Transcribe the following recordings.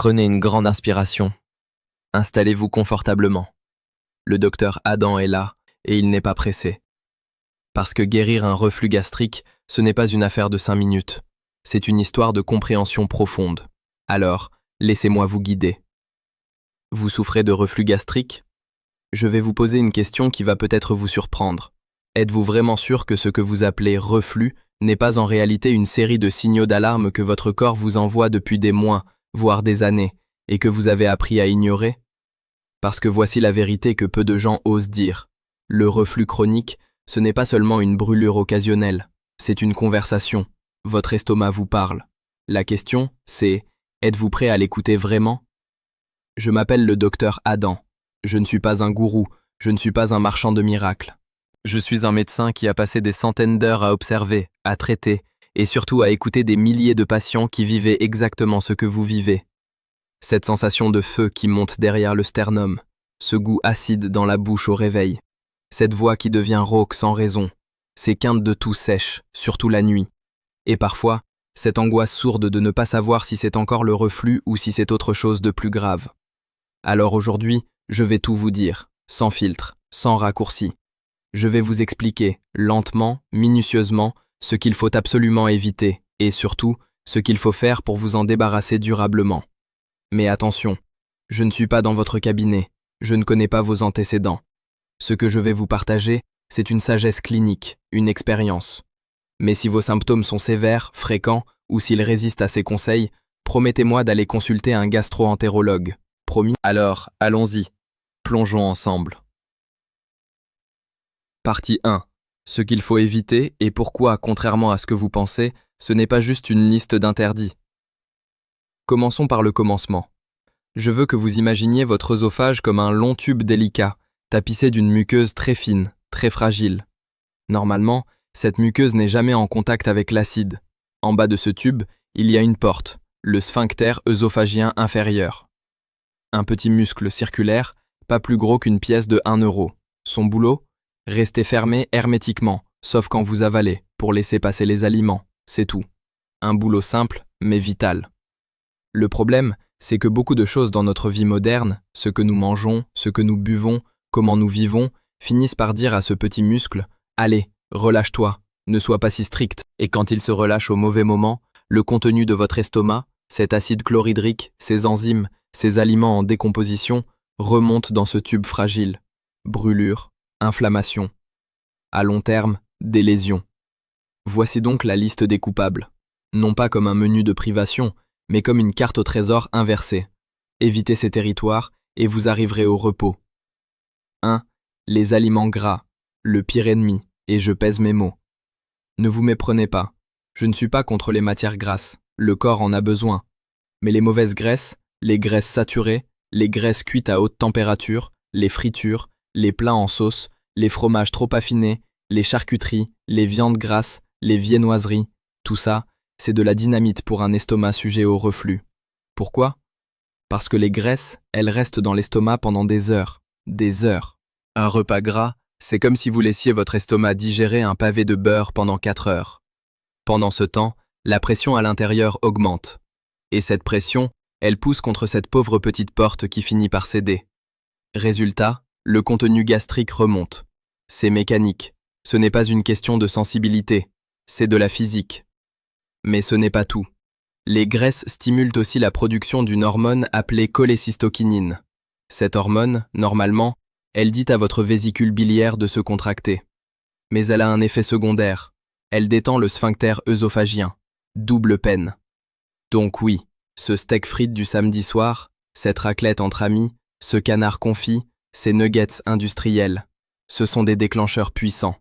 Prenez une grande inspiration. Installez-vous confortablement. Le docteur Adam est là et il n'est pas pressé. Parce que guérir un reflux gastrique, ce n'est pas une affaire de 5 minutes. C'est une histoire de compréhension profonde. Alors, laissez-moi vous guider. Vous souffrez de reflux gastrique? Je vais vous poser une question qui va peut-être vous surprendre. Êtes-vous vraiment sûr que ce que vous appelez reflux n'est pas en réalité une série de signaux d'alarme que votre corps vous envoie depuis des mois, voire des années, et que vous avez appris à ignorer? Parce que voici la vérité que peu de gens osent dire. Le reflux chronique, ce n'est pas seulement une brûlure occasionnelle, c'est une conversation. Votre estomac vous parle. La question, c'est, êtes-vous prêt à l'écouter vraiment? Je m'appelle le docteur Adam. Je ne suis pas un gourou, je ne suis pas un marchand de miracles. Je suis un médecin qui a passé des centaines d'heures à observer, à traiter, et surtout à écouter des milliers de patients qui vivaient exactement ce que vous vivez. Cette sensation de feu qui monte derrière le sternum, ce goût acide dans la bouche au réveil, cette voix qui devient rauque sans raison, ces quintes de toux sèches, surtout la nuit, et parfois, cette angoisse sourde de ne pas savoir si c'est encore le reflux ou si c'est autre chose de plus grave. Alors aujourd'hui, je vais tout vous dire, sans filtre, sans raccourci. Je vais vous expliquer, lentement, minutieusement, ce qu'il faut absolument éviter, et surtout, ce qu'il faut faire pour vous en débarrasser durablement. Mais attention, je ne suis pas dans votre cabinet, je ne connais pas vos antécédents. Ce que je vais vous partager, c'est une sagesse clinique, une expérience. Mais si vos symptômes sont sévères, fréquents, ou s'ils résistent à ces conseils, promettez-moi d'aller consulter un gastro-entérologue. Promis? Alors, allons-y. Plongeons ensemble. Partie 1. Ce qu'il faut éviter et pourquoi, contrairement à ce que vous pensez, ce n'est pas juste une liste d'interdits. Commençons par le commencement. Je veux que vous imaginiez votre œsophage comme un long tube délicat, tapissé d'une muqueuse très fine, très fragile. Normalement, cette muqueuse n'est jamais en contact avec l'acide. En bas de ce tube, il y a une porte, le sphincter œsophagien inférieur. Un petit muscle circulaire, pas plus gros qu'une pièce de 1 euro. Son boulot? Rester fermé hermétiquement, sauf quand vous avalez, pour laisser passer les aliments, c'est tout. Un boulot simple, mais vital. Le problème, c'est que beaucoup de choses dans notre vie moderne, ce que nous mangeons, ce que nous buvons, comment nous vivons, finissent par dire à ce petit muscle « Allez, relâche-toi, ne sois pas si strict ». Et quand il se relâche au mauvais moment, le contenu de votre estomac, cet acide chlorhydrique, ces enzymes, ces aliments en décomposition, remontent dans ce tube fragile. Brûlure, inflammation. À long terme, des lésions. Voici donc la liste des coupables. Non pas comme un menu de privation, mais comme une carte au trésor inversée. Évitez ces territoires et vous arriverez au repos. 1. Les aliments gras, le pire ennemi, et je pèse mes mots. Ne vous méprenez pas, je ne suis pas contre les matières grasses, le corps en a besoin. Mais les mauvaises graisses, les graisses saturées, les graisses cuites à haute température, les fritures, les plats en sauce, les fromages trop affinés, les charcuteries, les viandes grasses, les viennoiseries, tout ça, c'est de la dynamite pour un estomac sujet au reflux. Pourquoi? Parce que les graisses, elles restent dans l'estomac pendant des heures. Des heures. Un repas gras, c'est comme si vous laissiez votre estomac digérer un pavé de beurre pendant 4 heures. Pendant ce temps, la pression à l'intérieur augmente. Et cette pression, elle pousse contre cette pauvre petite porte qui finit par céder. Résultat, le contenu gastrique remonte. C'est mécanique. Ce n'est pas une question de sensibilité. C'est de la physique. Mais ce n'est pas tout. Les graisses stimulent aussi la production d'une hormone appelée cholécystokinine. Cette hormone, normalement, elle dit à votre vésicule biliaire de se contracter. Mais elle a un effet secondaire. Elle détend le sphincter œsophagien. Double peine. Donc oui, ce steak frites du samedi soir, cette raclette entre amis, ce canard confit, ces nuggets industriels, ce sont des déclencheurs puissants.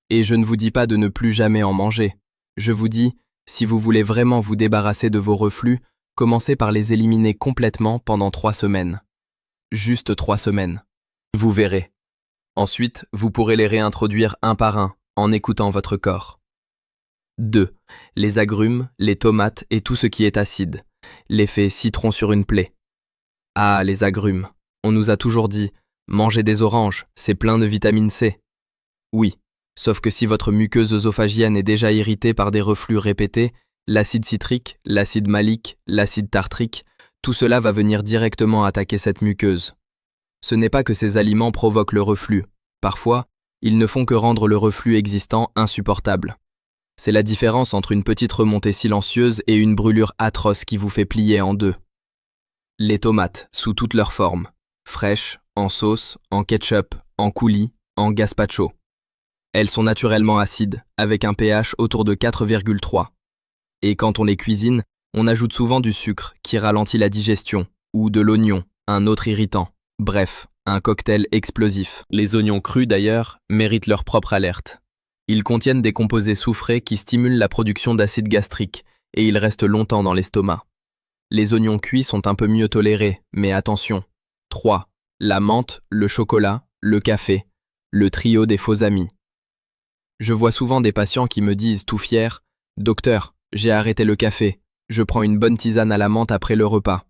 Et je ne vous dis pas de ne plus jamais en manger. Je vous dis, si vous voulez vraiment vous débarrasser de vos reflux, commencez par les éliminer complètement pendant 3 semaines. Juste 3 semaines. Vous verrez. Ensuite, vous pourrez les réintroduire un par un, en écoutant votre corps. 2. Les agrumes, les tomates et tout ce qui est acide. L'effet citron sur une plaie. Ah, les agrumes. On nous a toujours dit, mangez des oranges, c'est plein de vitamine C. Oui, sauf que si votre muqueuse œsophagienne est déjà irritée par des reflux répétés, l'acide citrique, l'acide malique, l'acide tartrique, Tout cela va venir directement attaquer cette muqueuse. Ce n'est pas que ces aliments provoquent le reflux. Parfois, ils ne font que rendre le reflux existant insupportable. C'est la différence entre une petite remontée silencieuse et une brûlure atroce qui vous fait plier en deux. Les tomates, sous toutes leurs formes, fraîches, en sauce, en ketchup, en coulis, en gazpacho. Elles sont naturellement acides, avec un pH autour de 4,3. Et quand on les cuisine, on ajoute souvent du sucre qui ralentit la digestion, ou de l'oignon, un autre irritant. Bref, un cocktail explosif. Les oignons crus d'ailleurs méritent leur propre alerte. Ils contiennent des composés soufrés qui stimulent la production d'acide gastrique et ils restent longtemps dans l'estomac. Les oignons cuits sont un peu mieux tolérés, mais attention. 3. La menthe, le chocolat, le café. Le trio des faux amis. Je vois souvent des patients qui me disent tout fiers « Docteur, j'ai arrêté le café, je prends une bonne tisane à la menthe après le repas. »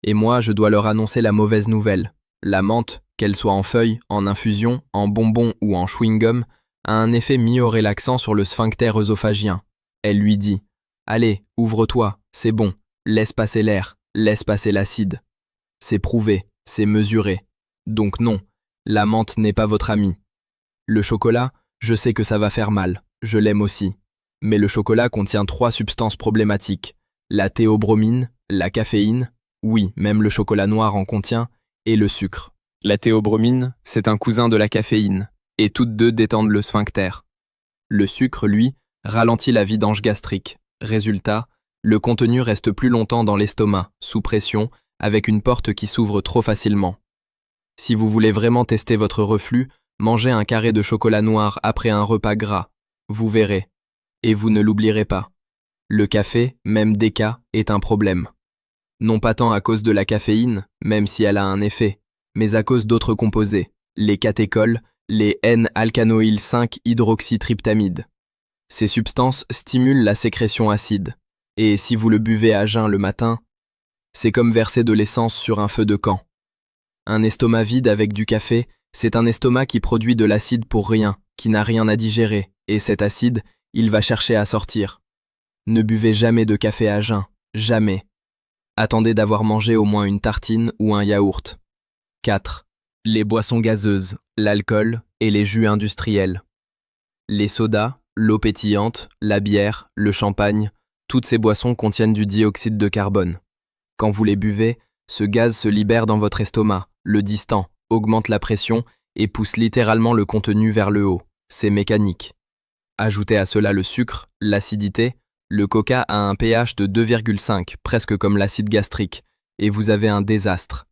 Et moi, je dois leur annoncer la mauvaise nouvelle. La menthe, qu'elle soit en feuilles, en infusion, en bonbons ou en chewing-gum, a un effet myorelaxant sur le sphincter œsophagien. Elle lui dit « Allez, ouvre-toi, c'est bon, laisse passer l'air, laisse passer l'acide. » C'est prouvé, c'est mesuré. Donc non, la menthe n'est pas votre amie. Le chocolat, je sais que ça va faire mal, je l'aime aussi. Mais le chocolat contient 3 substances problématiques. La théobromine, la caféine, oui, même le chocolat noir en contient, et le sucre. La théobromine, c'est un cousin de la caféine, et toutes deux détendent le sphincter. Le sucre, lui, ralentit la vidange gastrique. Résultat, le contenu reste plus longtemps dans l'estomac, sous pression, avec une porte qui s'ouvre trop facilement. Si vous voulez vraiment tester votre reflux, mangez un carré de chocolat noir après un repas gras. Vous verrez. Et vous ne l'oublierez pas. Le café, même déca, est un problème. Non pas tant à cause de la caféine, même si elle a un effet, mais à cause d'autres composés, les catéchols, les N-alcanoïl 5-hydroxytryptamide. Ces substances stimulent la sécrétion acide, et si vous le buvez à jeun le matin, c'est comme verser de l'essence sur un feu de camp. Un estomac vide avec du café, c'est un estomac qui produit de l'acide pour rien, qui n'a rien à digérer, et cet acide, il va chercher à sortir. Ne buvez jamais de café à jeun, jamais. Attendez d'avoir mangé au moins une tartine ou un yaourt. 4. Les boissons gazeuses, l'alcool et les jus industriels. Les sodas, l'eau pétillante, la bière, le champagne, toutes ces boissons contiennent du dioxyde de carbone. Quand vous les buvez, ce gaz se libère dans votre estomac, le distend, augmente la pression et pousse littéralement le contenu vers le haut. C'est mécanique. Ajoutez à cela le sucre, l'acidité. Le coca a un pH de 2,5, presque comme l'acide gastrique, et vous avez un désastre.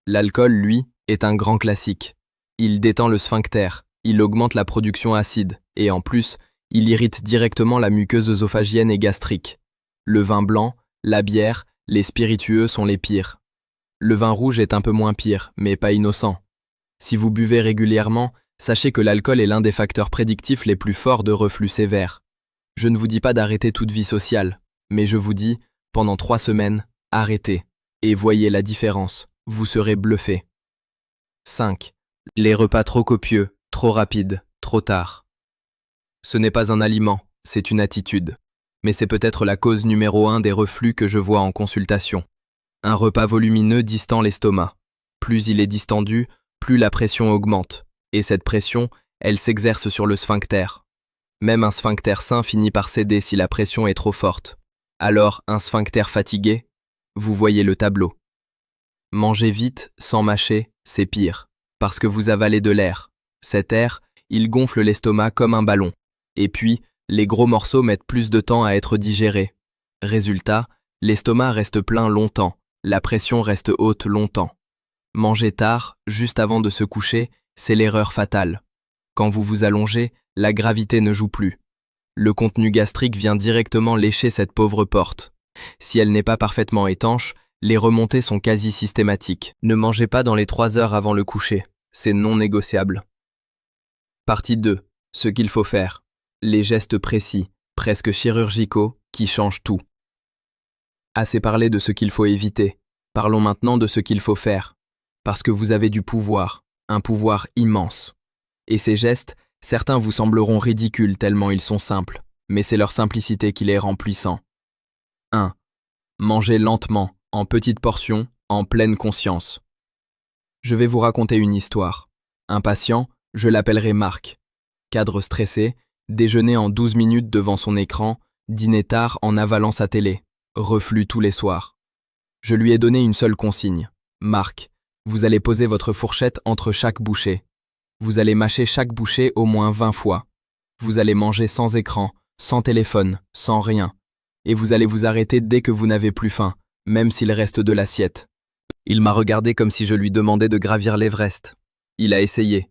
L'alcool, lui, est un grand classique. Il détend le sphincter, il augmente la production acide, et en plus, il irrite directement la muqueuse œsophagienne et gastrique. Le vin blanc, la bière, les spiritueux sont les pires. Le vin rouge est un peu moins pire, mais pas innocent. Si vous buvez régulièrement, sachez que l'alcool est l'un des facteurs prédictifs les plus forts de reflux sévère. Je ne vous dis pas d'arrêter toute vie sociale, mais je vous dis, pendant 3 semaines, arrêtez, et voyez la différence, vous serez bluffé. 5. Les repas trop copieux, trop rapides, trop tard. Ce n'est pas un aliment, c'est une attitude, mais c'est peut-être la cause numéro 1 des reflux que je vois en consultation. Un repas volumineux distend l'estomac. Plus il est distendu, plus la pression augmente, et cette pression, elle s'exerce sur le sphincter. Même un sphincter sain finit par céder si la pression est trop forte. Alors, un sphincter fatigué, vous voyez le tableau. Manger vite, sans mâcher, c'est pire, parce que vous avalez de l'air. Cet air, il gonfle l'estomac comme un ballon. Et puis, les gros morceaux mettent plus de temps à être digérés. Résultat, l'estomac reste plein longtemps, la pression reste haute longtemps. Manger tard, juste avant de se coucher, c'est l'erreur fatale. Quand vous vous allongez, la gravité ne joue plus. Le contenu gastrique vient directement lécher cette pauvre porte. Si elle n'est pas parfaitement étanche, les remontées sont quasi systématiques. Ne mangez pas dans les 3 heures avant le coucher, c'est non négociable. Partie 2. Ce qu'il faut faire. Les gestes précis, presque chirurgicaux, qui changent tout. Assez parlé de ce qu'il faut éviter. Parlons maintenant de ce qu'il faut faire. Parce que vous avez du pouvoir, un pouvoir immense. Et ces gestes, certains vous sembleront ridicules tellement ils sont simples, mais c'est leur simplicité qui les rend puissants. 1. Mangez lentement, en petites portions, en pleine conscience. Je vais vous raconter une histoire. Un patient, je l'appellerai Marc. Cadre stressé, déjeuner en 12 minutes devant son écran, dîner tard en avalant sa télé, reflux tous les soirs. Je lui ai donné une seule consigne. Marc, vous allez poser votre fourchette entre chaque bouchée. Vous allez mâcher chaque bouchée au moins 20 fois. Vous allez manger sans écran, sans téléphone, sans rien. Et vous allez vous arrêter dès que vous n'avez plus faim, même s'il reste de l'assiette. Il m'a regardé comme si je lui demandais de gravir l'Everest. Il a essayé.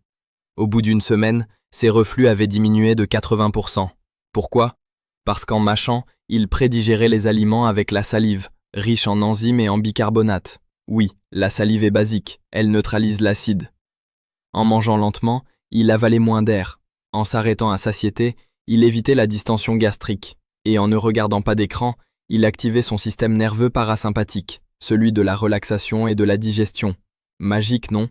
Au bout d'une semaine, ses reflux avaient diminué de 80%. Pourquoi? Parce qu'en mâchant, il prédigérait les aliments avec la salive, riche en enzymes et en bicarbonate. Oui, la salive est basique, elle neutralise l'acide. En mangeant lentement, il avalait moins d'air. En s'arrêtant à satiété, il évitait la distension gastrique. Et en ne regardant pas d'écran, il activait son système nerveux parasympathique, celui de la relaxation et de la digestion. Magique, non?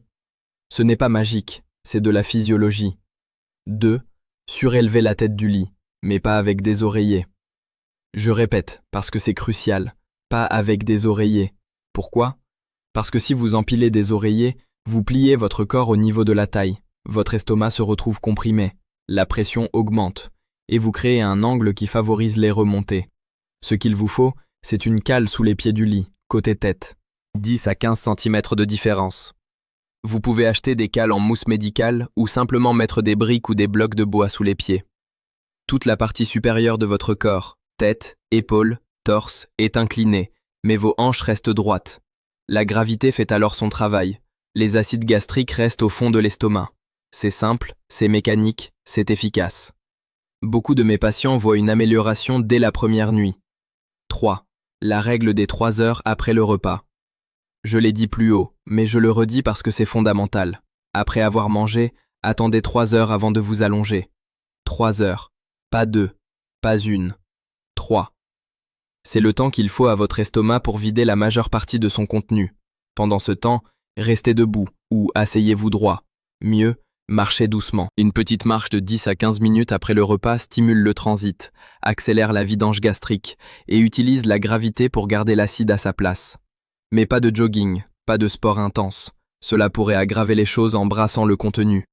Ce n'est pas magique, c'est de la physiologie. 2. Surélever la tête du lit, mais pas avec des oreillers. Je répète, parce que c'est crucial, pas avec des oreillers. Pourquoi? Parce que si vous empilez des oreillers, vous pliez votre corps au niveau de la taille, votre estomac se retrouve comprimé, la pression augmente, et vous créez un angle qui favorise les remontées. Ce qu'il vous faut, c'est une cale sous les pieds du lit, côté tête. 10 à 15 cm de différence. Vous pouvez acheter des cales en mousse médicale ou simplement mettre des briques ou des blocs de bois sous les pieds. Toute la partie supérieure de votre corps, tête, épaules, torse, est inclinée, mais vos hanches restent droites. La gravité fait alors son travail. Les acides gastriques restent au fond de l'estomac. C'est simple, c'est mécanique, c'est efficace. Beaucoup de mes patients voient une amélioration dès la première nuit. 3. La règle des 3 heures après le repas. Je l'ai dit plus haut, mais je le redis parce que c'est fondamental. Après avoir mangé, attendez 3 heures avant de vous allonger. 3 heures. Pas 2. Pas 1. 3. C'est le temps qu'il faut à votre estomac pour vider la majeure partie de son contenu. Pendant ce temps, restez debout ou asseyez-vous droit. Mieux, marchez doucement. Une petite marche de 10 à 15 minutes après le repas stimule le transit, accélère la vidange gastrique et utilise la gravité pour garder l'acide à sa place. Mais pas de jogging, pas de sport intense. Cela pourrait aggraver les choses en brassant le contenu.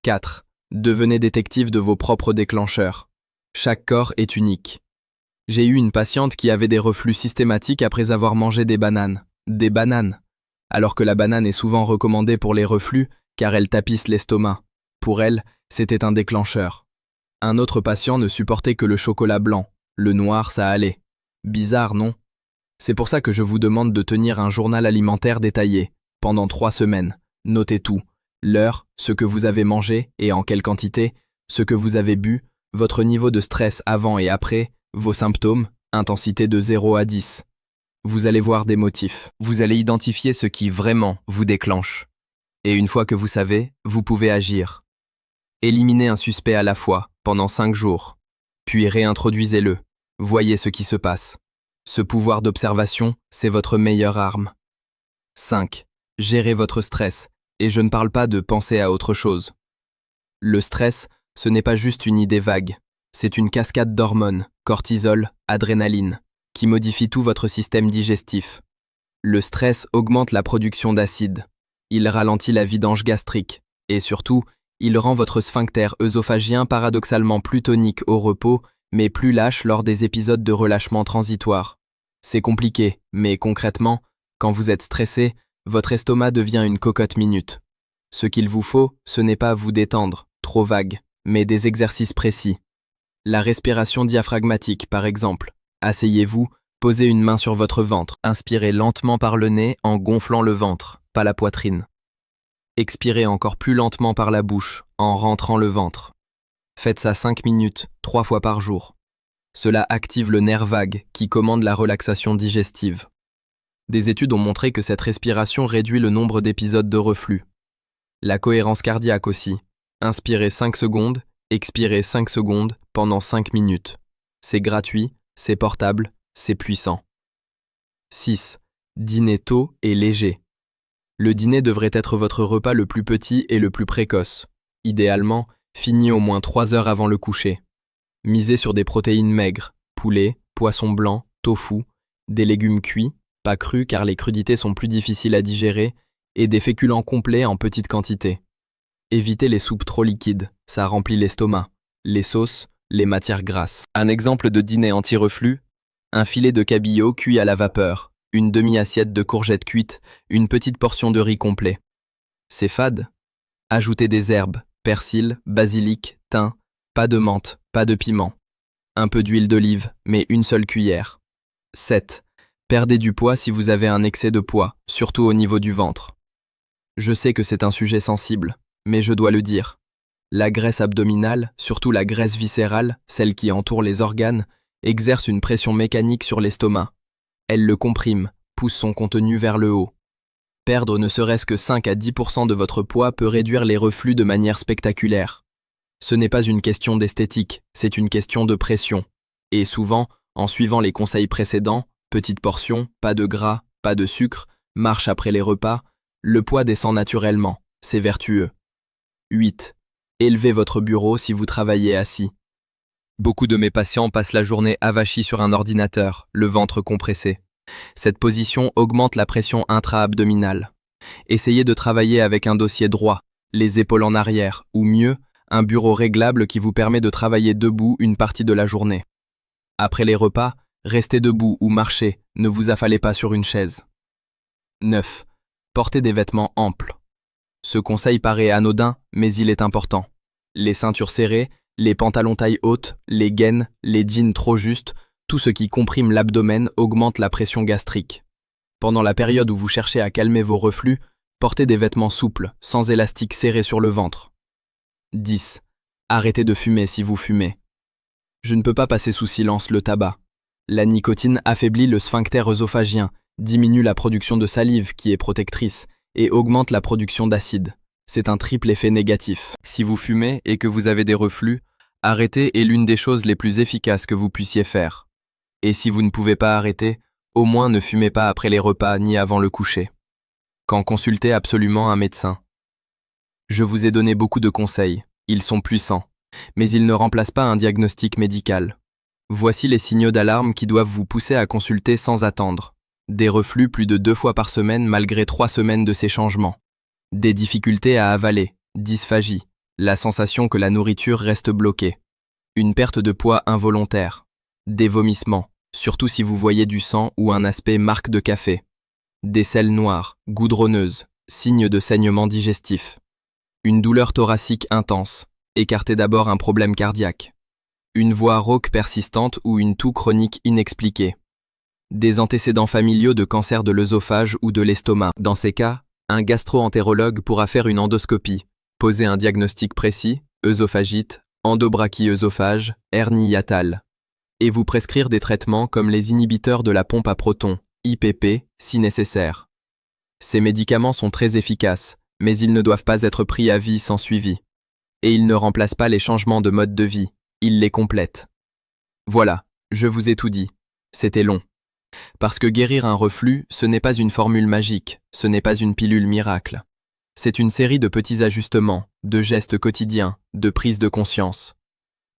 4. Devenez détective de vos propres déclencheurs. Chaque corps est unique. J'ai eu une patiente qui avait des reflux systématiques après avoir mangé des bananes. Des bananes. Alors que la banane est souvent recommandée pour les reflux, car elle tapisse l'estomac. Pour elle, c'était un déclencheur. Un autre patient ne supportait que le chocolat blanc. Le noir, ça allait. Bizarre, non? C'est pour ça que je vous demande de tenir un journal alimentaire détaillé, pendant 3 semaines. Notez tout. L'heure, ce que vous avez mangé et en quelle quantité, ce que vous avez bu, votre niveau de stress avant et après, vos symptômes, intensité de 0 à 10. Vous allez voir des motifs. Vous allez identifier ce qui vraiment vous déclenche. Et une fois que vous savez, vous pouvez agir. Éliminez un suspect à la fois, pendant 5 jours. Puis réintroduisez-le. Voyez ce qui se passe. Ce pouvoir d'observation, c'est votre meilleure arme. 5. Gérez votre stress. Et je ne parle pas de penser à autre chose. Le stress, ce n'est pas juste une idée vague. C'est une cascade d'hormones, cortisol, adrénaline, qui modifie tout votre système digestif. Le stress augmente la production d'acide. Il ralentit la vidange gastrique. Et surtout, il rend votre sphincter œsophagien paradoxalement plus tonique au repos, mais plus lâche lors des épisodes de relâchement transitoire. C'est compliqué, mais concrètement, quand vous êtes stressé, votre estomac devient une cocotte minute. Ce qu'il vous faut, ce n'est pas vous détendre, trop vague, mais des exercices précis. La respiration diaphragmatique, par exemple. Asseyez-vous, posez une main sur votre ventre. Inspirez lentement par le nez en gonflant le ventre, pas la poitrine. Expirez encore plus lentement par la bouche, en rentrant le ventre. Faites ça 5 minutes, 3 fois par jour. Cela active le nerf vague qui commande la relaxation digestive. Des études ont montré que cette respiration réduit le nombre d'épisodes de reflux. La cohérence cardiaque aussi. Inspirez 5 secondes, expirez 5 secondes pendant 5 minutes. C'est gratuit, c'est portable, c'est puissant. 6. Dîner tôt et léger. Le dîner devrait être votre repas le plus petit et le plus précoce. Idéalement, fini au moins 3 heures avant le coucher. Misez sur des protéines maigres, poulet, poisson blanc, tofu, des légumes cuits, pas crus car les crudités sont plus difficiles à digérer, et des féculents complets en petite quantité. Évitez les soupes trop liquides, ça remplit l'estomac, les sauces, les matières grasses. Un exemple de dîner anti-reflux: un filet de cabillaud cuit à la vapeur, une demi-assiette de courgettes cuites, une petite portion de riz complet. C'est fade? Ajoutez des herbes, persil, basilic, thym, pas de menthe, pas de piment. Un peu d'huile d'olive, mais une seule cuillère. 7. Perdez du poids si vous avez un excès de poids, surtout au niveau du ventre. Je sais que c'est un sujet sensible, mais je dois le dire. La graisse abdominale, surtout la graisse viscérale, celle qui entoure les organes, exerce une pression mécanique sur l'estomac. Elle le comprime, pousse son contenu vers le haut. Perdre ne serait-ce que 5 à 10% de votre poids peut réduire les reflux de manière spectaculaire. Ce n'est pas une question d'esthétique, c'est une question de pression. Et souvent, en suivant les conseils précédents, petite portion, pas de gras, pas de sucre, marche après les repas, le poids descend naturellement, c'est vertueux. 8. Élevez votre bureau si vous travaillez assis. Beaucoup de mes patients passent la journée avachis sur un ordinateur, le ventre compressé. Cette position augmente la pression intra-abdominale. Essayez de travailler avec un dossier droit, les épaules en arrière, ou mieux, un bureau réglable qui vous permet de travailler debout une partie de la journée. Après les repas, restez debout ou marchez, ne vous affalez pas sur une chaise. 9. Portez des vêtements amples. Ce conseil paraît anodin, mais il est important. Les ceintures serrées, les pantalons taille haute, les gaines, les jeans trop justes, tout ce qui comprime l'abdomen augmente la pression gastrique. Pendant la période où vous cherchez à calmer vos reflux, portez des vêtements souples, sans élastique serré sur le ventre. 10. Arrêtez de fumer si vous fumez. Je ne peux pas passer sous silence le tabac. La nicotine affaiblit le sphincter œsophagien, diminue la production de salive qui est protectrice et augmente la production d'acide. C'est un triple effet négatif. Si vous fumez et que vous avez des reflux, arrêter est l'une des choses les plus efficaces que vous puissiez faire. Et si vous ne pouvez pas arrêter, au moins ne fumez pas après les repas ni avant le coucher. Quand consultez absolument un médecin. Je vous ai donné beaucoup de conseils, ils sont puissants, mais ils ne remplacent pas un diagnostic médical. Voici les signaux d'alarme qui doivent vous pousser à consulter sans attendre. Des reflux plus de 2 fois par semaine malgré 3 semaines de ces changements. Des difficultés à avaler, dysphagie, la sensation que la nourriture reste bloquée. Une perte de poids involontaire. Des vomissements, surtout si vous voyez du sang ou un aspect marque de café. Des selles noires, goudronneuses, signe de saignement digestif. Une douleur thoracique intense, écartez d'abord un problème cardiaque. Une voix rauque persistante ou une toux chronique inexpliquée. Des antécédents familiaux de cancer de l'œsophage ou de l'estomac. Dans ces cas, un gastro-entérologue pourra faire une endoscopie, poser un diagnostic précis, œsophagite, endobrachie-œsophage, hernie hiatale, et vous prescrire des traitements comme les inhibiteurs de la pompe à protons, IPP, si nécessaire. Ces médicaments sont très efficaces, mais ils ne doivent pas être pris à vie sans suivi. Et ils ne remplacent pas les changements de mode de vie, ils les complètent. Voilà, je vous ai tout dit. C'était long. Parce que guérir un reflux, ce n'est pas une formule magique, ce n'est pas une pilule miracle. C'est une série de petits ajustements, de gestes quotidiens, de prises de conscience.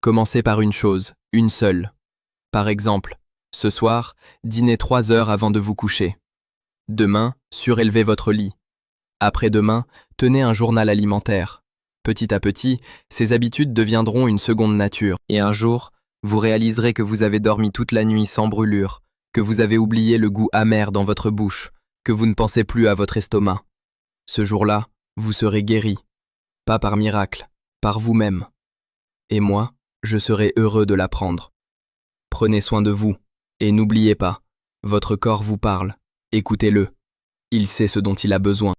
Commencez par une chose, une seule. Par exemple, ce soir, dînez 3 heures avant de vous coucher. Demain, surélevez votre lit. Après-demain, tenez un journal alimentaire. Petit à petit, ces habitudes deviendront une seconde nature. Et un jour, vous réaliserez que vous avez dormi toute la nuit sans brûlure, que vous avez oublié le goût amer dans votre bouche, que vous ne pensez plus à votre estomac. Ce jour-là, vous serez guéri. Pas par miracle, par vous-même. Et moi, je serai heureux de l'apprendre. Prenez soin de vous, et n'oubliez pas, votre corps vous parle, écoutez-le. Il sait ce dont il a besoin.